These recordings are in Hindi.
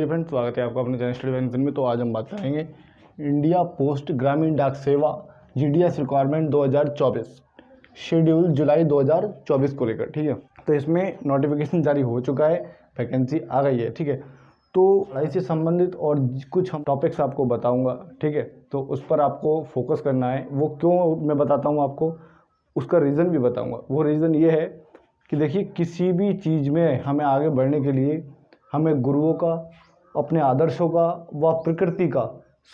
डियर फ्रेंड्स, स्वागत है आपका अपने चैनल स्टडी बैंकिंग में। तो आज हम बात करेंगे इंडिया पोस्ट ग्रामीण डाक सेवा जीडीएस रिक्वायरमेंट 2024 शेड्यूल जुलाई 2024 को लेकर। ठीक है, तो इसमें नोटिफिकेशन जारी हो चुका है, वैकेंसी आ गई है। ठीक है, तो पढ़ाई से संबंधित और कुछ हम टॉपिक्स आपको बताऊंगा। ठीक है, तो उस पर आपको फोकस करना है। वो क्यों मैं बताता हूँ आपको, उसका रीज़न भी बताऊँगा। वो रीज़न ये है कि देखिए, किसी भी चीज़ में हमें आगे बढ़ने के लिए हमें गुरुओं का, अपने आदर्शों का व प्रकृति का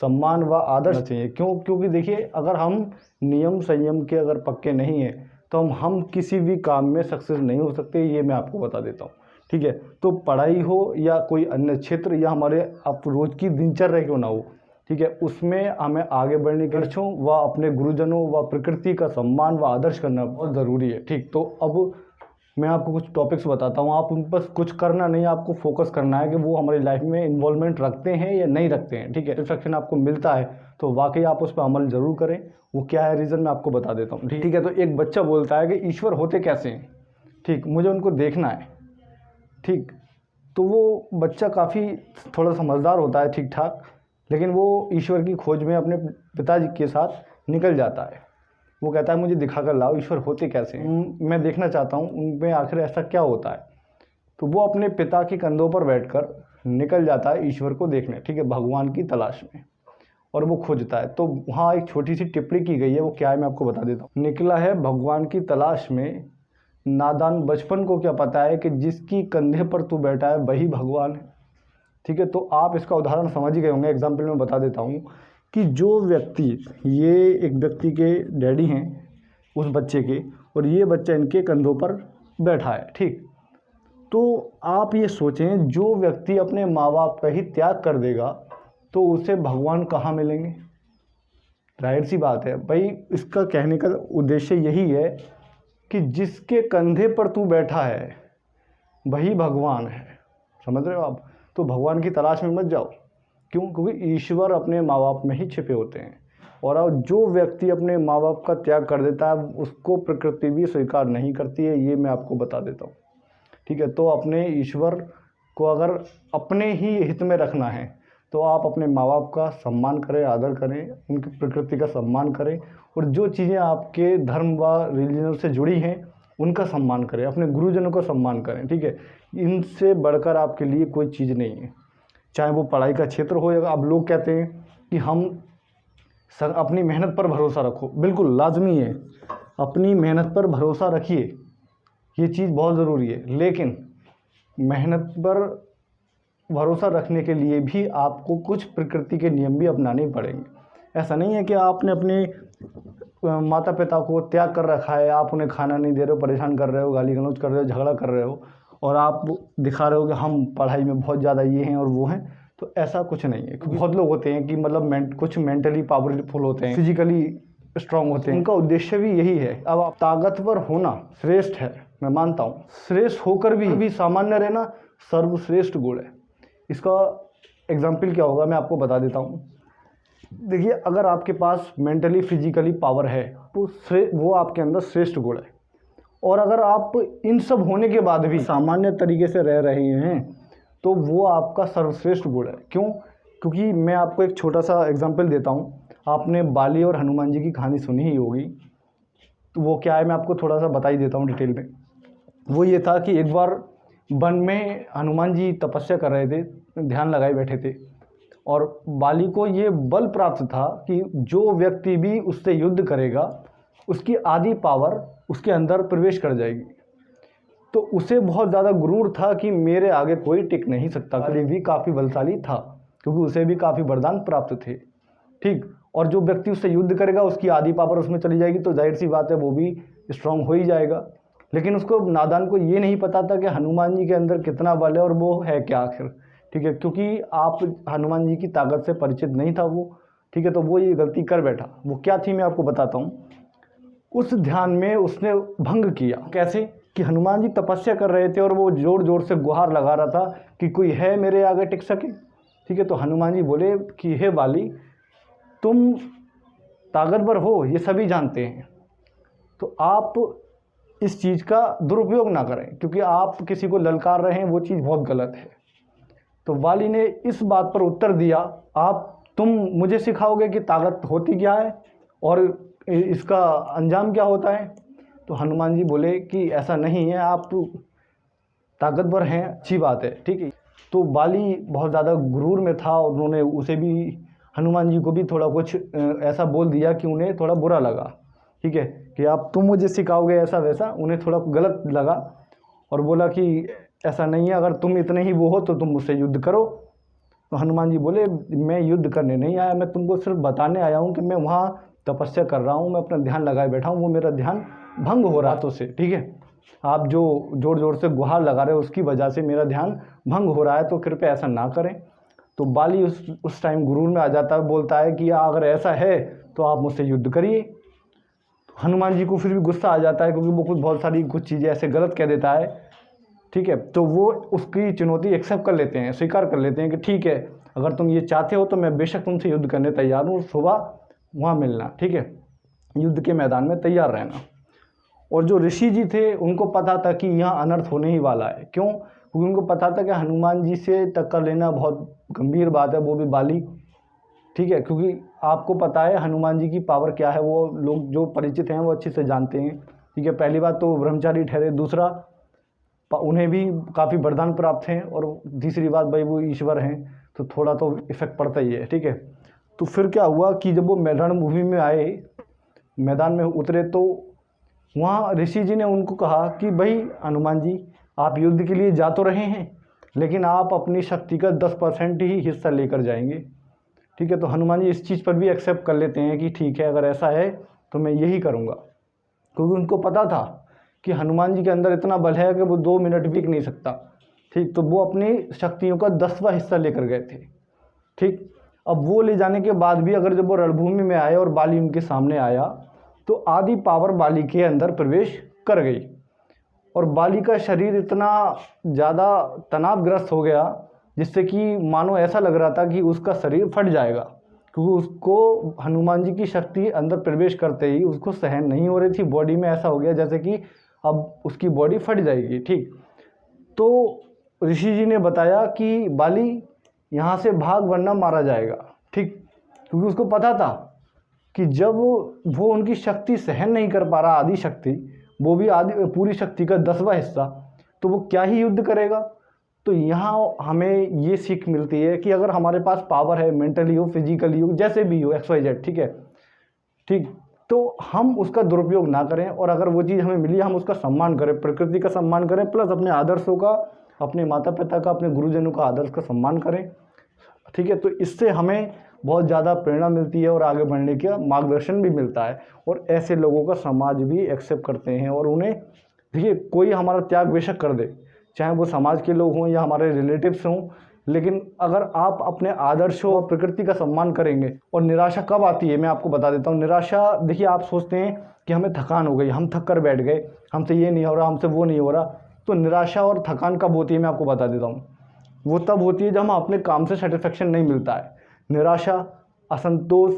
सम्मान व आदर्श चाहिए। क्योंकि देखिए, अगर हम नियम संयम के अगर पक्के नहीं हैं तो हम किसी भी काम में सक्सेस नहीं हो सकते। ये मैं आपको बता देता हूँ। ठीक है, तो पढ़ाई हो या कोई अन्य क्षेत्र या हमारे आप रोज़ की दिनचर्या क्यों ना हो, ठीक है, उसमें हमें आगे बढ़ने के लक्ष्यों व अपने गुरुजनों व प्रकृति का सम्मान व आदर्श करना बहुत ज़रूरी है। ठीक, तो अब मैं आपको कुछ टॉपिक्स बताता हूँ। आप उन पर कुछ करना नहीं, आपको फोकस करना है कि वो हमारी लाइफ में इन्वॉल्वमेंट रखते हैं या नहीं रखते हैं। ठीक है, सेटिस्फैक्शन आपको मिलता है तो वाकई आप उस पर अमल जरूर करें। वो क्या है रीज़न, मैं आपको बता देता हूँ। ठीक है, तो एक बच्चा बोलता है कि ईश्वर होते कैसे हैं, ठीक, मुझे उनको देखना है। ठीक, तो वो बच्चा काफ़ी थोड़ा समझदार होता है, ठीक ठाक, लेकिन वो ईश्वर की खोज में अपने पिताजी के साथ निकल जाता है। वो कहता है मुझे दिखा कर लाओ ईश्वर होते कैसे हैं, मैं देखना चाहता हूँ उनमें आखिर ऐसा क्या होता है। तो वो अपने पिता के कंधों पर बैठकर निकल जाता है ईश्वर को देखने, ठीक है, भगवान की तलाश में, और वो खोजता है। तो वहाँ एक छोटी सी टिप्पणी की गई है, वो क्या है मैं आपको बता देता हूँ। निकला है भगवान की तलाश में, नादान बचपन को क्या पता है कि जिसकी कंधे पर तू बैठा है वही भगवान है। ठीक है, तो आप इसका उदाहरण समझ ही गए होंगे। एग्जाम्पल में बता देता हूँ कि जो व्यक्ति, ये एक व्यक्ति के डैडी हैं उस बच्चे के, और ये बच्चा इनके कंधों पर बैठा है। ठीक, तो आप ये सोचें, जो व्यक्ति अपने माँ बाप का ही त्याग कर देगा तो उसे भगवान कहाँ मिलेंगे। जाहिर सी बात है भाई, इसका कहने का उद्देश्य यही है कि जिसके कंधे पर तू बैठा है वही भगवान है। समझ रहे हो आप? तो भगवान की तलाश में मत जाओ। क्यों? क्योंकि ईश्वर अपने माँ बाप में ही छिपे होते हैं। और अब जो व्यक्ति अपने माँ बाप का त्याग कर देता है उसको प्रकृति भी स्वीकार नहीं करती है, ये मैं आपको बता देता हूँ। ठीक है, तो अपने ईश्वर को अगर अपने ही हित में रखना है तो आप अपने माँ बाप का सम्मान करें, आदर करें, उनकी प्रकृति का सम्मान करें, और जो चीज़ें आपके धर्म व रिलीजन से जुड़ी हैं उनका सम्मान करें, अपने गुरुजनों का सम्मान करें। ठीक है, इनसे बढ़कर आपके लिए कोई चीज़ नहीं है, चाहे वो पढ़ाई का क्षेत्र हो या अब लोग कहते हैं कि हम अपनी मेहनत पर भरोसा रखो। बिल्कुल लाजमी है, अपनी मेहनत पर भरोसा रखिए, ये चीज़ बहुत ज़रूरी है। लेकिन मेहनत पर भरोसा रखने के लिए भी आपको कुछ प्रकृति के नियम भी अपनाने पड़ेंगे। ऐसा नहीं है कि आपने अपने माता पिता को त्याग कर रखा है, आप उन्हें खाना नहीं दे रहे हो, परेशान कर रहे हो, गाली गलौज कर रहे हो, झगड़ा कर रहे हो, और आप दिखा रहे हो कि हम पढ़ाई में बहुत ज़्यादा ये हैं और वो हैं। तो ऐसा कुछ नहीं है। बहुत लोग होते हैं कि मतलब कुछ मेंटली पावरफुल होते हैं, फिजिकली स्ट्रांग होते हैं, उनका उद्देश्य भी यही है। अब आप ताकतवर होना श्रेष्ठ है, मैं मानता हूँ, श्रेष्ठ होकर भी सामान्य रहना सर्वश्रेष्ठ गुण है। इसका एग्जाम्पल क्या होगा मैं आपको बता देता हूँ। देखिए, अगर आपके पास मेंटली फिजिकली पावर है तो वो आपके अंदर श्रेष्ठ गुण है। और अगर आप इन सब होने के बाद भी सामान्य तरीके से रह रहे हैं तो वो आपका सर्वश्रेष्ठ गुण है। क्यों? क्योंकि मैं आपको एक छोटा सा एग्जाम्पल देता हूँ। आपने बाली और हनुमान जी की कहानी सुनी ही होगी, तो वो क्या है मैं आपको थोड़ा सा बता ही देता हूँ डिटेल में। वो ये था कि एक बार वन में हनुमान जी तपस्या कर रहे थे, ध्यान लगाए बैठे थे, और बाली को ये बल प्राप्त था कि जो व्यक्ति भी उससे युद्ध करेगा उसकी आधी पावर उसके अंदर प्रवेश कर जाएगी। तो उसे बहुत ज़्यादा गुरूर था कि मेरे आगे कोई टिक नहीं सकता। बाली भी काफ़ी बलशाली था क्योंकि उसे भी काफ़ी वरदान प्राप्त थे। ठीक, और जो व्यक्ति उससे युद्ध करेगा उसकी आधी पावर उसमें चली जाएगी, तो जाहिर सी बात है वो भी स्ट्रांग हो ही जाएगा। लेकिन उसको नादान को ये नहीं पता था कि हनुमान जी के अंदर कितना बल है और वो है क्या आखिर। ठीक है, क्योंकि आप हनुमान जी की ताकत से परिचित नहीं था वो। ठीक है, तो वो ये गलती कर बैठा। वो क्या थी मैं आपको बताता हूँ। उस ध्यान में उसने भंग किया। कैसे? कि हनुमान जी तपस्या कर रहे थे और वो जोर जोर से गुहार लगा रहा था कि कोई है मेरे आगे टिक सके। ठीक है, तो हनुमान जी बोले कि हे बाली, तुम ताकतवर हो ये सभी जानते हैं, तो आप इस चीज़ का दुरुपयोग ना करें, क्योंकि आप किसी को ललकार रहे हैं वो चीज़ बहुत गलत है। तो बाली ने इस बात पर उत्तर दिया, तुम मुझे सिखाओगे कि ताकत होती क्या है और इसका अंजाम क्या होता है। तो हनुमान जी बोले कि ऐसा नहीं है, आप ताकतवर हैं, अच्छी बात है, ठीक है। तो बाली बहुत ज़्यादा गुरूर में था और उन्होंने उसे भी, हनुमान जी को भी थोड़ा कुछ ऐसा बोल दिया कि उन्हें थोड़ा बुरा लगा, ठीक है, कि तुम मुझे सिखाओगे ऐसा वैसा, उन्हें थोड़ा गलत लगा और बोला कि ऐसा नहीं है, अगर तुम इतने ही वो हो तो तुम मुझसे युद्ध करो। तो हनुमान जी बोले मैं युद्ध करने नहीं आया, मैं तुमको सिर्फ बताने आया हूँ कि मैं वहाँ तपस्या कर रहा हूँ, मैं अपना ध्यान लगाए बैठा हूँ, वो मेरा ध्यान भंग हो रहा तो से, ठीक है। आप जो जोर जोर से गुहार लगा रहे हो उसकी वजह से मेरा ध्यान भंग हो रहा है, तो कृपया ऐसा ना करें। तो बाली उस टाइम गुरूर में आ जाता है, बोलता है कि अगर ऐसा है तो आप मुझसे युद्ध करिए। तो हनुमान जी को फिर भी गुस्सा आ जाता है क्योंकि वो बहुत सारी कुछ चीज़ें ऐसे गलत कह देता है, ठीक है। तो वो उसकी चुनौती एक्सेप्ट कर लेते हैं, स्वीकार कर लेते हैं कि ठीक है, अगर तुम ये चाहते हो तो मैं बेशक तुमसे युद्ध करने तैयार हूँ, सुबह वहाँ मिलना, ठीक है, युद्ध के मैदान में तैयार रहना। और जो ऋषि जी थे उनको पता था कि यहाँ अनर्थ होने ही वाला है, क्यों, क्योंकि उनको पता था कि हनुमान जी से टक्कर लेना बहुत गंभीर बात है, वो भी बाली, ठीक है, क्योंकि आपको पता है हनुमान जी की पावर क्या है, वो लोग जो परिचित हैं वो अच्छे से जानते हैं, ठीक है। पहली बात तो ब्रह्मचारी ठहरे, दूसरा उन्हें भी काफ़ी वरदान प्राप्त हैं, और तीसरी बात भाई वो ईश्वर हैं, तो थोड़ा तो इफेक्ट पड़ता ही है, ठीक है। तो फिर क्या हुआ कि जब वो रणभूमि में आए, मैदान में उतरे, तो वहाँ ऋषि जी ने उनको कहा कि भाई हनुमान जी, आप युद्ध के लिए जा तो रहे हैं लेकिन आप अपनी शक्ति का 10% ही हिस्सा लेकर जाएंगे, ठीक है। तो हनुमान जी इस चीज़ पर भी एक्सेप्ट कर लेते हैं कि ठीक है, अगर ऐसा है तो मैं यही करूँगा, क्योंकि उनको पता था कि हनुमान जी के अंदर इतना बल है कि वो 2 मिनट भी नहीं सकता, ठीक। तो वो अपनी शक्तियों का 10वां हिस्सा लेकर गए थे, ठीक। अब वो ले जाने के बाद भी अगर जब वो रणभूमि में आए और बाली उनके सामने आया तो आधी पावर बाली के अंदर प्रवेश कर गई और बाली का शरीर इतना ज़्यादा तनावग्रस्त हो गया जिससे कि मानो ऐसा लग रहा था कि उसका शरीर फट जाएगा, क्योंकि उसको हनुमान जी की शक्ति अंदर प्रवेश करते ही उसको सहन नहीं हो रही थी, बॉडी में ऐसा हो गया जैसे कि अब उसकी बॉडी फट जाएगी, ठीक। तो ऋषि जी ने बताया कि बाली यहाँ से भाग वरना मारा जाएगा, ठीक, क्योंकि उसको पता था कि जब वो उनकी शक्ति सहन नहीं कर पा रहा, आधी शक्ति, वो भी आधी पूरी शक्ति का 10वां हिस्सा, तो वो क्या ही युद्ध करेगा। तो यहाँ हमें ये सीख मिलती है कि अगर हमारे पास पावर है, मेंटली हो, फिजिकली हो, जैसे भी हो, XYZ, ठीक है, ठीक, तो हम उसका दुरुपयोग ना करें, और अगर वो चीज़ हमें मिली हम उसका सम्मान करें, प्रकृति का सम्मान करें, प्लस अपने आदर्शों का, अपने माता पिता का, अपने गुरुजनों का आदर्श का सम्मान करें, ठीक है। तो इससे हमें बहुत ज़्यादा प्रेरणा मिलती है और आगे बढ़ने का मार्गदर्शन भी मिलता है, और ऐसे लोगों का समाज भी एक्सेप्ट करते हैं, और उन्हें देखिए कोई हमारा त्याग बेशक कर दे, चाहे वो समाज के लोग हों या हमारे रिलेटिव्स हों, लेकिन अगर आप अपने आदर्शों और प्रकृति का सम्मान करेंगे। और निराशा कब आती है मैं आपको बता देता हूँ। निराशा, देखिए आप सोचते हैं कि हमें थकान हो गई, हम थक कर बैठ गए, हमसे ये नहीं हो रहा, हमसे वो नहीं हो रहा, तो निराशा और थकान कब होती है मैं आपको बता देता हूँ। वो तब होती है जब हम अपने काम से सेटिस्फेक्शन नहीं मिलता है। निराशा, असंतोष,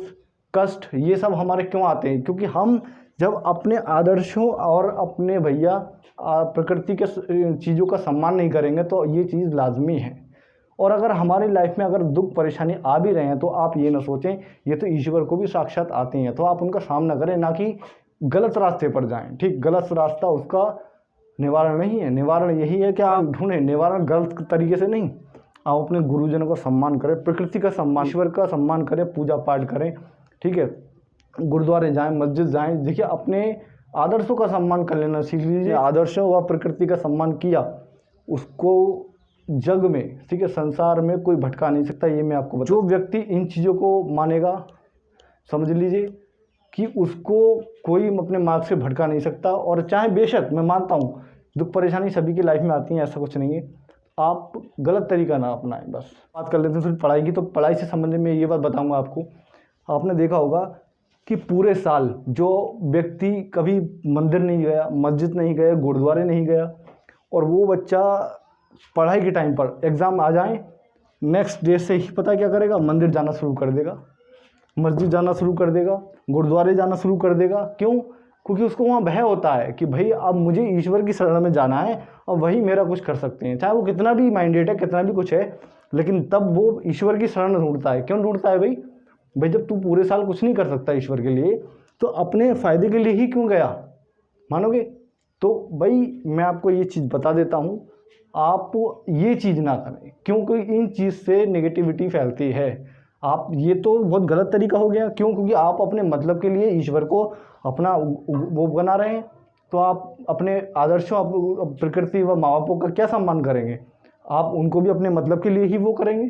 कष्ट, ये सब हमारे क्यों आते हैं, क्योंकि हम जब अपने आदर्शों और अपने भैया प्रकृति के चीज़ों का सम्मान नहीं करेंगे तो ये चीज़ लाजमी है। और अगर हमारी लाइफ में अगर दुख परेशानी आ भी रहे हैं तो आप ये ना सोचें ये तो ईश्वर को भी साक्षात आते हैं, तो आप उनका सामना करें, ना कि गलत रास्ते पर जाएं, ठीक। गलत रास्ता उसका निवारण नहीं है, निवारण यही है कि आप ढूंढें निवारण गलत तरीके से नहीं, आप अपने गुरुजनों का सम्मान करें, प्रकृति का सम्मान, ईश्वर का सम्मान करें, पूजा पाठ करें, ठीक है, गुरुद्वारे जाएं, मस्जिद जाएं। देखिए अपने आदर्शों का सम्मान कर लेना सीख लीजिए। आदर्शों व प्रकृति का सम्मान किया, उसको जग में, ठीक है, संसार में कोई भटका नहीं सकता, ये मैं आपको जो व्यक्ति इन चीज़ों को मानेगा समझ लीजिए कि उसको कोई अपने मार्ग से भटका नहीं सकता। और चाहे बेशक मैं मानता हूँ दुख परेशानी सभी की लाइफ में आती है, ऐसा कुछ नहीं है, आप गलत तरीका ना अपनाएं। बस बात कर लेते हैं फिर पढ़ाई की। तो पढ़ाई से संबंधित में ये बात बताऊंगा आपको। आपने देखा होगा कि पूरे साल जो व्यक्ति कभी मंदिर नहीं गया, मस्जिद नहीं गया, गुरुद्वारे नहीं गया, और वो बच्चा पढ़ाई के टाइम पर एग्ज़ाम आ जाए, नेक्स्ट डे से ही पता क्या करेगा, मंदिर जाना शुरू कर देगा, मस्जिद जाना शुरू कर देगा, गुरुद्वारे जाना शुरू कर देगा। क्यों? क्योंकि उसको वहाँ भय होता है कि भाई अब मुझे ईश्वर की शरण में जाना है और वही मेरा कुछ कर सकते हैं, चाहे वो कितना भी माइंडेड है, कितना भी कुछ है, लेकिन तब वो ईश्वर की शरण ढूंढता है। क्यों ढूंढता है भाई? जब तू पूरे साल कुछ नहीं कर सकता ईश्वर के लिए, तो अपने फ़ायदे के लिए ही क्यों गया? मानोगे? तो भाई मैं आपको ये चीज़ बता देता हूँ, आप ये चीज़ ना करें, क्योंकि इन चीज़ से नेगेटिविटी फैलती है। आप ये तो बहुत गलत तरीका हो गया। क्यों? क्योंकि आप अपने मतलब के लिए ईश्वर को अपना वो बना रहे हैं। तो आप अपने आदर्शों, आप प्रकृति व माँ बापों का क्या सम्मान करेंगे? आप उनको भी अपने मतलब के लिए ही वो करेंगे।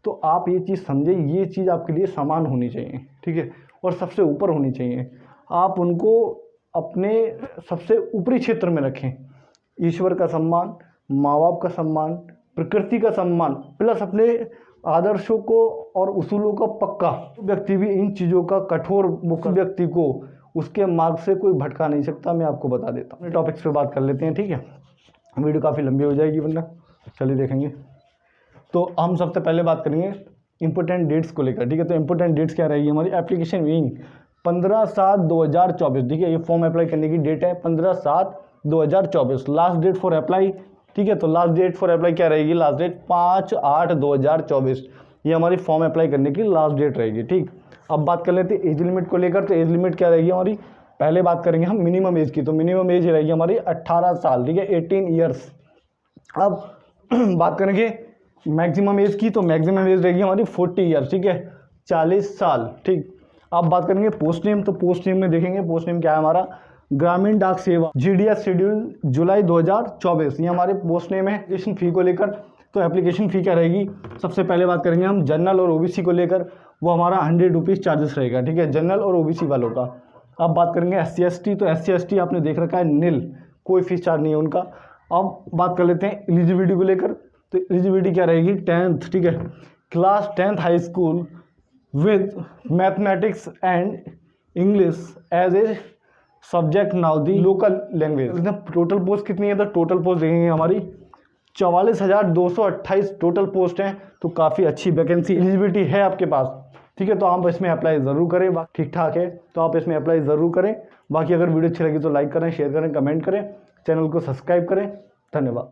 तो आप ये चीज़ समझे, ये चीज़ आपके लिए समान होनी चाहिए, ठीक है, और सबसे ऊपर होनी चाहिए। आप उनको अपने सबसे ऊपरी क्षेत्र में रखें। ईश्वर का सम्मान, माँ बाप का सम्मान, प्रकृति का सम्मान, प्लस अपने आदर्शों को और उसूलों का पक्का। व्यक्ति भी इन चीज़ों का कठोर मुक्त व्यक्ति को उसके मार्ग से कोई भटका नहीं सकता। मैं आपको बता देता हूँ। अपने टॉपिक्स पे बात कर लेते हैं, ठीक है, वीडियो काफ़ी लंबी हो जाएगी वरना। चलिए देखेंगे। तो हम सबसे पहले बात करेंगे इंपॉर्टेंट डेट्स को लेकर, ठीक है। तो इंपॉर्टेंट डेट्स क्या रहेगी हमारी? एप्लीकेशन विंग 15/7/2024, ठीक है, ये फॉर्म अप्लाई करने की डेट है 15/7/2024। लास्ट डेट फॉर अप्लाई, ठीक है, तो लास्ट डेट फॉर अप्लाई क्या रहेगी? लास्ट डेट 5/8/2024, ये हमारी फॉर्म अप्लाई करने की लास्ट डेट रहेगी, ठीक। अब बात कर लेते हैं एज लिमिट को लेकर। तो एज लिमिट क्या रहेगी हमारी? पहले बात करेंगे हम मिनिमम एज की। तो मिनिमम एज रहेगी हमारी 18 साल, ठीक है, 18 ईयर्स। अब बात करेंगे मैक्सिमम एज की। तो मैक्सिमम एज रहेगी हमारी 40 ईयर्स, ठीक है, 40 साल, ठीक। अब बात करेंगे पोस्ट नेम। तो पोस्ट नेम में देखेंगे पोस्ट नेम क्या है हमारा? ग्रामीण डाक सेवा, GDS शेड्यूल जुलाई 2024, ये हमारे पोस्ट नेम है। एप्लीकेशन फ़ी को लेकर, तो एप्लीकेशन फ़ी क्या रहेगी? सबसे पहले बात करेंगे हम जनरल और OBC को लेकर, वो हमारा 100 रुपीज़ चार्जेस रहेगा, ठीक है, जनरल और OBC वालों का। अब बात करेंगे SC/ST। तो SC/ST आपने देख रखा है निल, कोई फीस चार्ज नहीं है उनका। अब बात कर लेते हैं एलिजिबिलिटी को लेकर। तो एलिजिबिलिटी क्या रहेगी? 10th, ठीक है, class 10th high school with mathematics and English as a subject now the local language. Total post कितनी है? तो टोटल पोस्ट देखेंगे हमारी 44,228 टोटल पोस्ट हैं। तो काफ़ी अच्छी वैकेंसी एलिजिबिलिटी है आपके पास, ठीक है। तो आप इसमें अप्लाई ज़रूर करें, ठीक ठाक है, तो आप इसमें अप्लाई ज़रूर करें। बाकी अगर वीडियो अच्छी लगी तो लाइक करें, शेयर करें, कमेंट करें, चैनल को सब्सक्राइब करें। धन्यवाद।